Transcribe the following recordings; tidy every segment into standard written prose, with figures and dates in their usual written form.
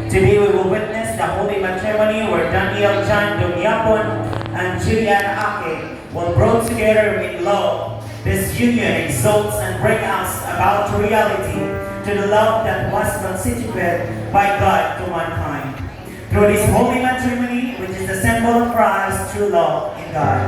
Today we will witness the holy matrimony where Daniel John Dumyapon and Julian Ake will grow together in love. This union exalts and brings us about reality to the love that was constituted by God to mankind. Through this holy matrimony, which is the symbol of Christ's true love in God.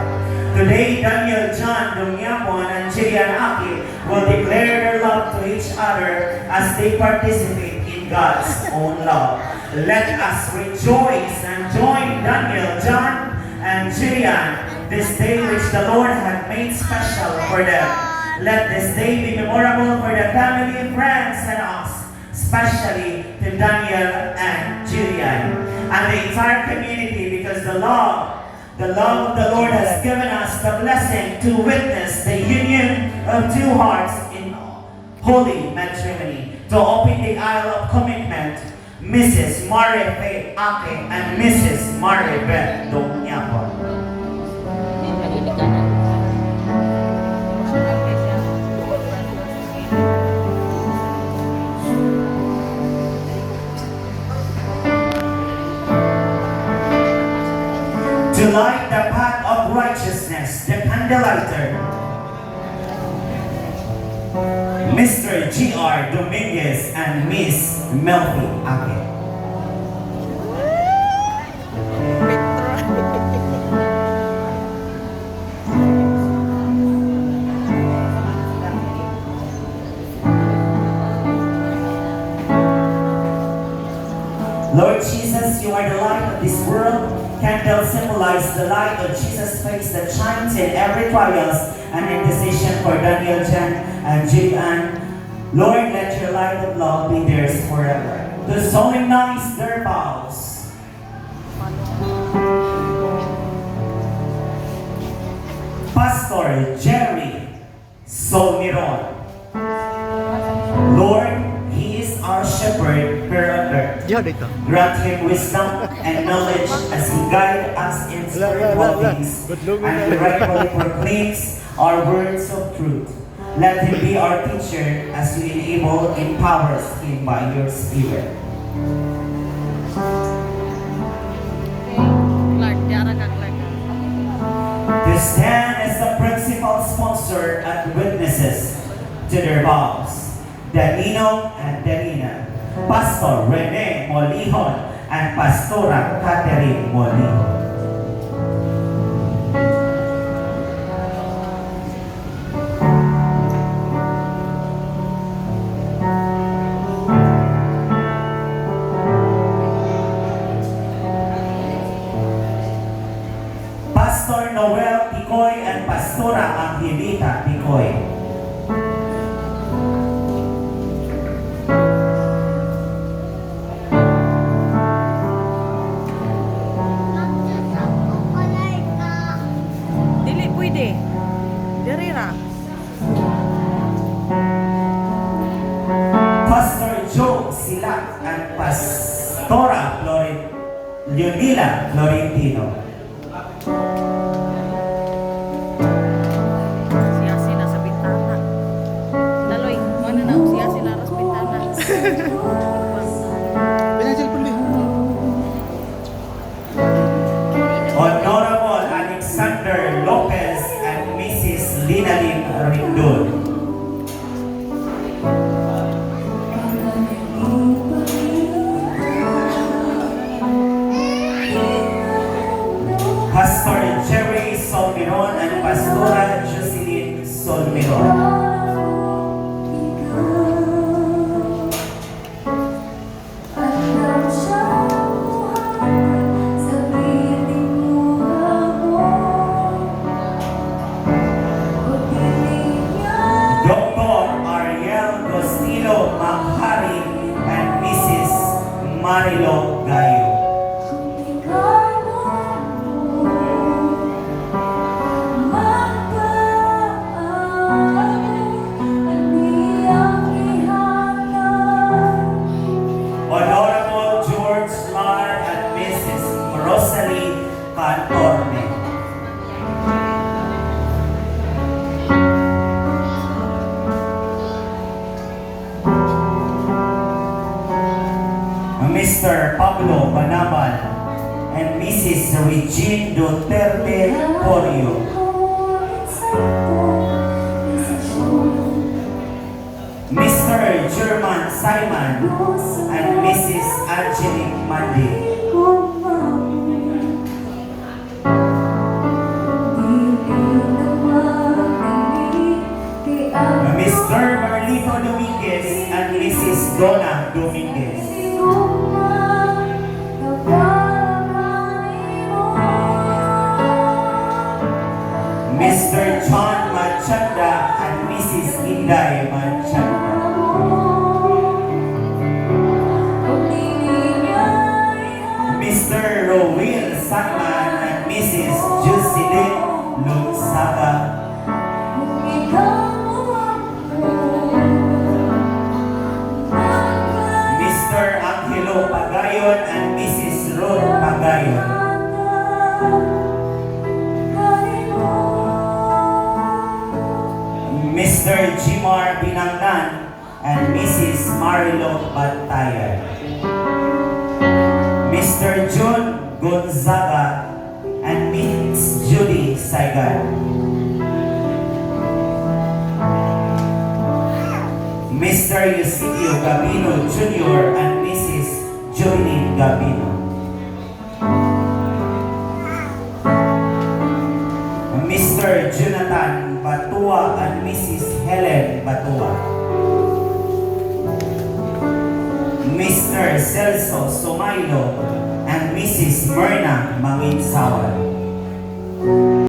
Today, Daniel John Dumyapon and Julian Ake will declare their love to each other as they participate in God's own love. Let us rejoice and join Daniel, John, and Julian this day which the Lord had made special for them. Let this day be memorable for the family, friends, and us, especially to Daniel and Julian, and the entire community, because the love of the Lord has given us the blessing to witness the union of two hearts in holy matrimony, to open the aisle of commitment, Mrs. Mare Faye Ake and Mrs. Mare Beth Dumyapon. To light the path of righteousness, the candlelighter, Mr. G.R. Dominguez and Miss Melfi Ake. Lord Jesus, you are the light of this world. Candles symbolize the light of Jesus' face that shines in every trials and indecision for Daniel, John, and Julian. Lord, let your light of love be theirs forever. To solemnize their vows. Pastor Jerry Solmiron. Lord, He is our shepherd forever. Grant him wisdom and knowledge as he guides us in spiritual things and rightfully proclaims our words of truth. Let him be our teacher as you enable and empowers him by your Spirit. To stand as the principal sponsor and witnesses to their vows, Danino and Danina, Pastor Rene Molihon and Pastora Catherine Molihon. Pastor Noel Picoy and Pastora Angelita Picoy. Pastor Joe Silak and Pastora Leonila Florentino. Siya sila sa bintana. Daloy, ano na, siya sila sa bintana. Honorable Alexander Lopez and Mrs. Linalyn Rindon. Pastor Jerry Solmiron and Pastora Jocelyn Solmiron. Marilo Gayo. Honorable George Lar and Mrs. Rosalie Cantorme. Mr. Mr. Pablo Banabal and Mrs. Regine Duterte Corio. Mr. German Simon and Mrs. Angelique Mandi. Mr. Marlito Dominguez and Mrs. Donna Dominguez. Mr. John Machanda and Mrs. Inday Machanda. Mr. Rowell Sakman and Mrs. Jocelyn Lunsaga. Mr. Angelo Pagayon and Mrs. Ruth Pagayon. Mr. Jimar Binangnan and Mrs. Marilo Bantayan. Mr. John Gonzaga and Miss Judy Saigan. Mr. Eusebio Gabino Jr. and Mrs. Joylene Gabino. Mr. Jonathan Batua and Mrs. Helen Batua. Mr. Celso Sumailo and Mrs. Myrna Manginsawan.